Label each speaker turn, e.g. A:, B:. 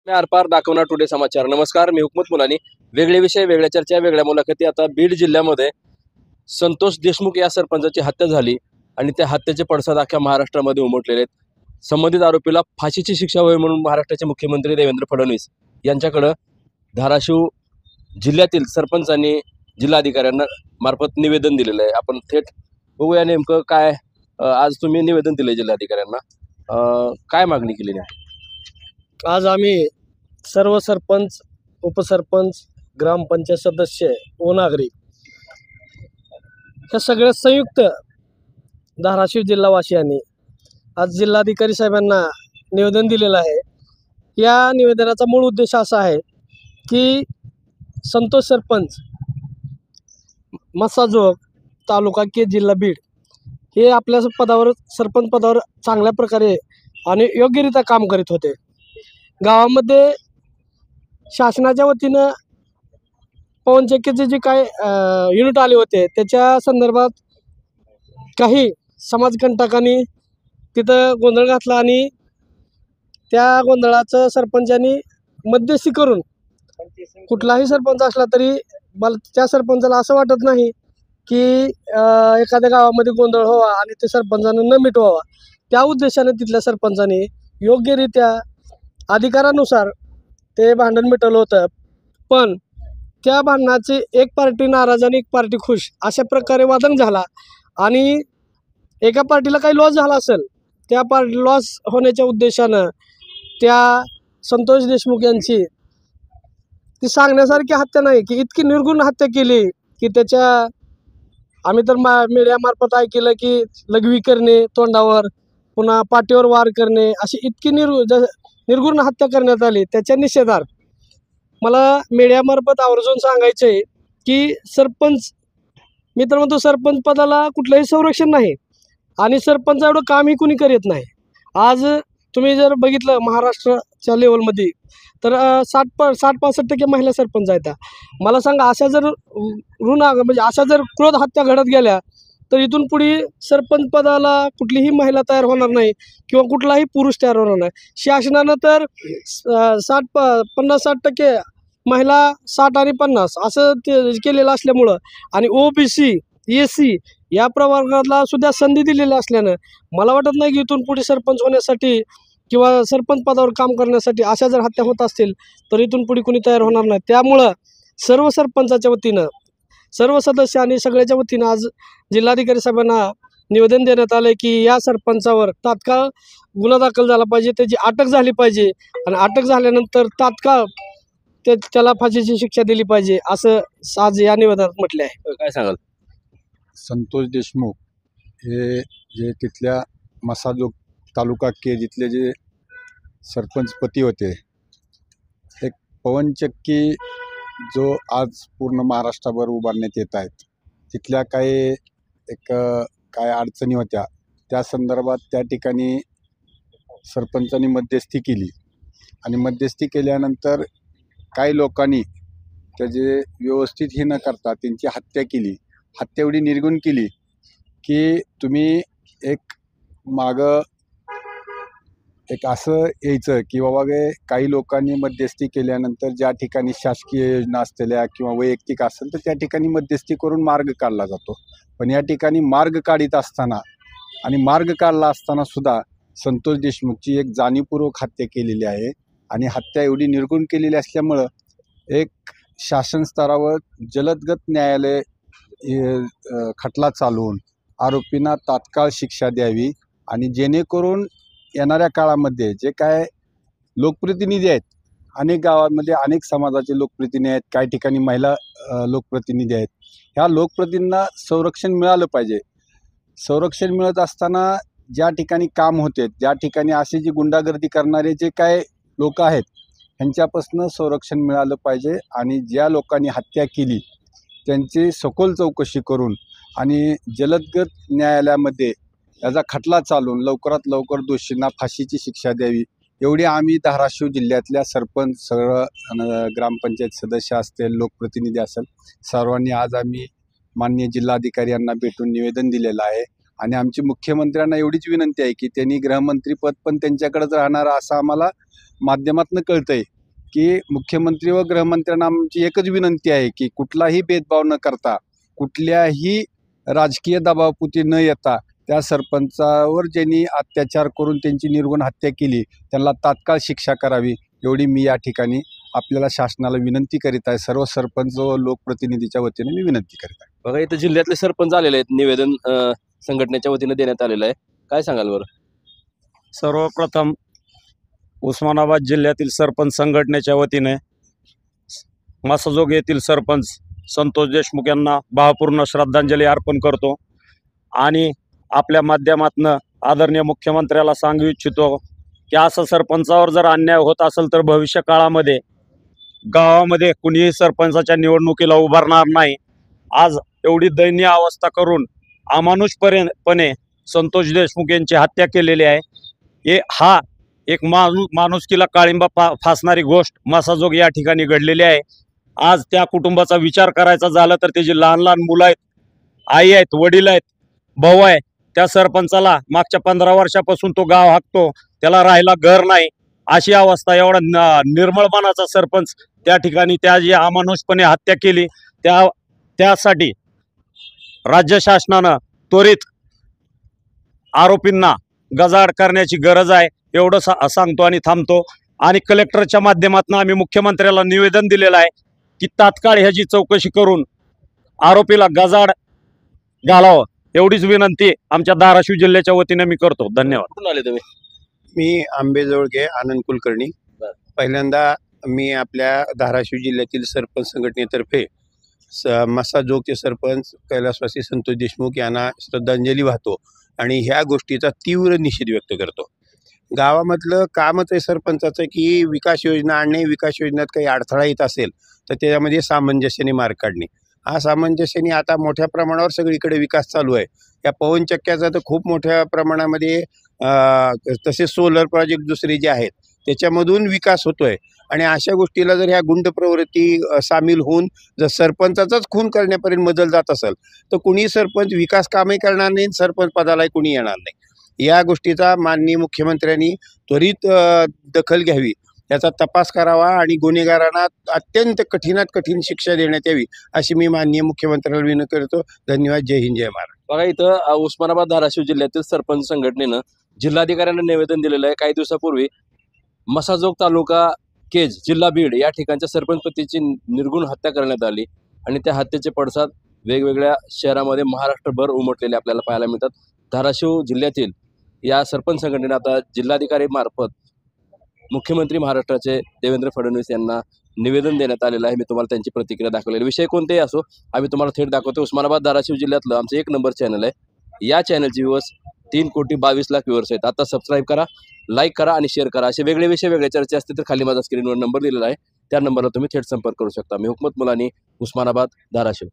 A: मी आरपार दाखवणार टुडे समाचार. नमस्कार, मी हुकमत मुलानी. वेगळे विषय, वेगळ्या चर्चा, वेगळ्या मुलाखती. आता बीड जिल्ह्यामध्ये संतोष देशमुख या सरपंचाची हत्या झाली आणि त्या हत्येचे पडसाद अख्ख्या महाराष्ट्रामध्ये उमटलेले आहेत. संबंधित आरोपीला फाशीची शिक्षा व्हावी म्हणून महाराष्ट्राचे मुख्यमंत्री देवेंद्र फडणवीस यांच्याकडं धाराशिव जिल्ह्यातील सरपंचांनी जिल्हाधिकाऱ्यांना मार्फत निवेदन दिलेलं आहे. आपण थेट बघूया नेमकं काय आज तुम्ही निवेदन दिले जिल्हाधिकाऱ्यांना. काय मागणी केली आहे?
B: आज आम्ही सर्व सरपंच, उपसरपंच, ग्रामपंचायत सदस्य व नागरिक हे सगळे संयुक्त धाराशिव जिल्हावासियांनी आज जिल्हाधिकारी साहेबांना निवेदन दिलेलं आहे. या निवेदनाचा मूळ उद्देश असा आहे की संतोष सरपंच मस्साजोग तालुका के जिल्हा बीड हे आपल्या पदावर सरपंच पदावर चांगल्या प्रकारे आणि योग्यरित्या काम करीत होते. गावामध्ये शासनाच्या वतीनं पवनचक्कीचे जे काय युनिट आले होते त्याच्या संदर्भात काही समाजकंटकांनी तिथं गोंधळ घातला आणि त्या गोंधळाचं सरपंचांनी मध्यस्थी करून कुठलाही सरपंच असला तरी मला त्या सरपंचाला असं वाटत नाही की एखाद्या गावामध्ये गोंधळ व्हावा आणि ते सरपंचानं न मिटवावा. त्या उद्देशाने तिथल्या सरपंचांनी योग्यरित्या अधिकारानुसार ते भांडण मिटवलं होतं. पण त्या भांडणाची एक पार्टी नाराज आणि एक पार्टी खुश अशा प्रकारे वादन झाला आणि एका पार्टीला काही लॉस झाला असेल त्या पार्टी लॉस होण्याच्या उद्देशानं त्या संतोष देशमुख यांची ती सांगण्यासारखी हत्या नाही की इतकी निर्गुण हत्या केली की त्याच्या आम्ही तर मीडियामार्फत ऐकलं की लघवी करणे तोंडावर, पुन्हा पाठीवर वार करणे अशी इतकी निर्गुण हत्या करण्यात आली. त्याच्या निषेधार्थ मला मीडियामार्फत आवर्जून सांगायचं आहे की सरपंच, मी तर म्हणतो सरपंच पदाला कुठलंही संरक्षण नाही आणि सरपंच एवढं कामही कुणी करीत नाही. आज तुम्ही जर बघितलं महाराष्ट्राच्या लेवलमध्ये तर 60-65% महिला सरपंच आहेत. मला सांगा अशा जर म्हणजे अशा जर क्रोध हत्या घडत गेल्या तर इथून पुढे सरपंच पदाला कुठलीही महिला तयार होणार नाही किंवा कुठलाही पुरुष तयार होणार नाही. शासनानं तर 50-60% महिला 60 आणि 50 असं ते केलेलं असल्यामुळं आणि OBC SC या प्रवर्गाला सुद्धा संधी दिलेली असल्यानं मला वाटत नाही की इथून पुढे सरपंच होण्यासाठी किंवा सरपंच पदावर काम करण्यासाठी अशा जर हत्या होत असतील तर इथून पुढे कुणी तयार होणार नाही. त्यामुळं सर्व सरपंचाच्या वतीनं, सर्व सदस्य आणि सगळ्याच्या वतीनं आज जिल्हाधिकारी साहेबांना निवेदन देण्यात आलं की या सरपंचावर तात्काळ गुन्हा दाखल झाला पाहिजे, त्याची अटक झाली पाहिजे आणि अटक झाल्यानंतर तात्काळ त्याला फाशीची शिक्षा दिली पाहिजे असं आज या निवेदनात म्हटले आहे.
A: काय सांगाल?
C: संतोष देशमुख हे जे तिथल्या मसाजोग तालुका के जिथले जे सरपंचपती होते, एक पवनचक्की जो आज पूर्ण महाराष्ट्राभर उभारण्यात येत आहेत, तिथल्या काय अडचणी होत्या त्या संदर्भात त्या ठिकाणी सरपंचांनी मध्यस्थी केली आणि मध्यस्थी केल्यानंतर काही लोकांनी त्याचे व्यवस्थित हे न करता त्यांची हत्या केली. हत्या एवढी निर्गुण केली की तुम्ही मागं असं यायचं की बाबा काही लोकांनी मध्यस्थी केल्यानंतर ज्या ठिकाणी शासकीय योजना असलेल्या किंवा वैयक्तिक असेल तर त्या ठिकाणी मध्यस्थी करून मार्ग काढला जातो. पण या ठिकाणी मार्ग काढीत असताना आणि मार्ग काढला असताना सुद्धा संतोष देशमुखची एक जाणीवपूर्वक हत्या केलेली आहे आणि हत्या एवढी निर्गुण केलेली असल्यामुळं एक शासन स्तरावर जलदगत न्यायालय खटला चालवून आरोपींना तात्काळ शिक्षा द्यावी आणि जेणेकरून येणाऱ्या काळामध्ये जे काय लोकप्रतिनिधी आहेत, अनेक गावांमध्ये अनेक समाजाचे लोकप्रतिनिधी आहेत, काही ठिकाणी महिला लोकप्रतिनिधी आहेत, ह्या लोकप्रतिनिधींना संरक्षण मिळालं पाहिजे. संरक्षण मिळत असताना ज्या ठिकाणी काम होते, ज्या ठिकाणी असे जे गुंडागर्दी करणारे जे काय लोक आहेत ह्यांच्यापासून संरक्षण मिळालं पाहिजे आणि ज्या लोकांनी हत्या केली त्यांची सखोल चौकशी करून आणि जलदगत न्यायालयामध्ये याचा खटला चालवून लवकरात लवकर दोषींना फाशीची शिक्षा द्यावी एवढी आम्ही धाराशिव जिल्ह्यातल्या सरपंच, सगळं ग्रामपंचायत सदस्य असतील, लोकप्रतिनिधी असेल, सर्वांनी आज आम्ही माननीय जिल्हाधिकारी यांना भेटून निवेदन दिलेलं आहे आणि आमची मुख्यमंत्र्यांना एवढीच विनंती आहे की त्यांनी गृहमंत्रीपद पण त्यांच्याकडेच राहणार असं आम्हाला माध्यमातून कळतंय की मुख्यमंत्री व गृहमंत्र्यांना आमची एकच विनंती आहे की कुठलाही भेदभाव न करता कुठल्याही राजकीय दबावपोटी न येता त्या सरपंचावर ज्यांनी अत्याचार करून त्यांची निर्गुण हत्या केली त्यांना तात्काळ शिक्षा करावी एवढी मी या ठिकाणी आपल्याला शासनाला विनंती करीत आहे. सर्व सरपंच व लोकप्रतिनिधीच्या वतीने मी विनंती करीत आहे.
A: बघा इथं जिल्ह्यातले सरपंच आलेले आहेत, निवेदन संघटनेच्या वतीने देण्यात आलेलं आहे. काय सांगाल बरं?
D: सर्वप्रथम उस्मानाबाद जिल्ह्यातील सरपंच संघटनेच्या वतीने मासाजोग येथील सरपंच संतोष देशमुख यांना भावपूर्ण श्रद्धांजली अर्पण करतो आणि आपल्या माध्यमातून आदरणीय मुख्यमंत्र्याला सांगू इच्छितो की असं सरपंचावर जर अन्याय होत असेल तर भविष्य काळामध्ये गावामध्ये कुणीही सरपंचाच्या निवडणुकीला उभारणार नाही. आज एवढी दयनीय अवस्था करून अमानुषपणे संतोष देशमुख यांची हत्या केलेली आहे. हा एक माणुसकीला काळिंबा फासणारी गोष्ट मासाजोग या ठिकाणी घडलेली आहे. आज त्या कुटुंबाचा विचार करायचा झाला तर त्याची लहान लहान मुलं आहेत, आई आहेत, वडील आहेत, भाऊ आहे. त्या सरपंचाला मागच्या 15 वर्षापासून तो गाव हाकतो, त्याला राहायला घर नाही, अशी अवस्था. एवढा निर्मळ मनाचा सरपंच त्या ठिकाणी त्या जी अमानुषपणे हत्या केली त्यासाठी राज्य शासनानं त्वरित आरोपींना गजाआड करण्याची गरज आहे एवढं सांगतो आणि थांबतो. आणि कलेक्टरच्या माध्यमातून आम्ही मुख्यमंत्र्याला निवेदन दिलेलं आहे की तात्काळ ह्याची चौकशी करून आरोपीला गजाआड घालावं एवढीच विनंती आमच्या धाराशिव जिल्ह्याच्या वतीने मी करतो. धन्यवाद.
A: कुठून आले तुम्ही?
E: मी आंबेजोळगे आनंद कुलकर्णी. पहिल्यांदा मी आपल्या धाराशिव जिल्ह्यातील सरपंच संघटनेतर्फे मसाजोगचे सरपंच कैलासवासी संतोष देशमुख यांना श्रद्धांजली वाहतो आणि ह्या गोष्टीचा तीव्र निषेध व्यक्त करतो. गावामधलं कामच आहे सरपंचाचं की विकास योजना आणणे, विकास योजनेत काही अडथळा येत असेल तर त्याच्यामध्ये सामंजस्याने मार्ग काढणे. हा सामंजस्याने आता मोठ्या प्रमाणावर सगळीकडे विकास चालू आहे. या पवनचक्क्याचा तर खूप मोठ्या प्रमाणामध्ये तसेच सोलर प्रोजेक्ट दुसरे जे आहेत त्याच्यामधून विकास होतोय. आणि अशा गोष्टीला जर ह्या गुंड प्रवृत्ती सामील होऊन जर सरपंचाचाच खून करण्यापर्यंत मजल जात असेल तर कुणी सरपंच विकास कामही करणार नाही, सरपंच पदालाही कुणी येणार नाही. या गोष्टीचा माननीय मुख्यमंत्र्यांनी त्वरित दखल घ्यावी, याचा तपास करावा आणि गुन्हेगारांना अत्यंत कठीणात कठीण शिक्षा देण्यात यावी अशी मी माननीय मुख्यमंत्र्यांना विनंती करतो. धन्यवाद. जय हिंद, जय महाराष्ट्र.
A: बघा इथं उस्मानाबाद धाराशिव जिल्ह्यातील सरपंच संघटनेनं जिल्हाधिकाऱ्यांना निवेदन दिलेलं आहे. काही दिवसापूर्वी मसाजोग तालुका केज जिल्हा बीड या ठिकाणच्या सरपंचपतीची निर्गुण हत्या करण्यात आली आणि त्या हत्येचे पडसाद वेगवेगळ्या शहरामध्ये महाराष्ट्रभर उमटलेले आपल्याला पाहायला मिळतात. धाराशिव जिल्ह्यातील या सरपंच संघटनेनं आता जिल्हाधिकारी मार्फत मुख्यमंत्री महाराष्ट्राचे देवेंद्र फडणवीस यांना निवेदन देण्यात आलेलं आहे. मी तुम्हाला त्यांची प्रतिक्रिया दाखवलेली. विषय कोणतेही असो आम्ही तुम्हाला थेट दाखवतो. उस्मानाबाद धाराशिव जिल्ह्यातलं आमचं 1 नंबर चॅनल आहे. या चॅनलचे व्ह्यूअर्स 3,22,00,000 व्ह्यूअर्स आहेत. आता सबस्क्राईब करा, लाईक करा आणि शेअर करा. असे वेगळे विषय वेगळे चर्चा असते तर खाली माझा स्क्रीनवर नंबर दिलेला आहे, त्या नंबरला तुम्ही थेट संपर्क करू शकता. मी हुकमत मुलानी, उस्मानाबाद, धाराशिव.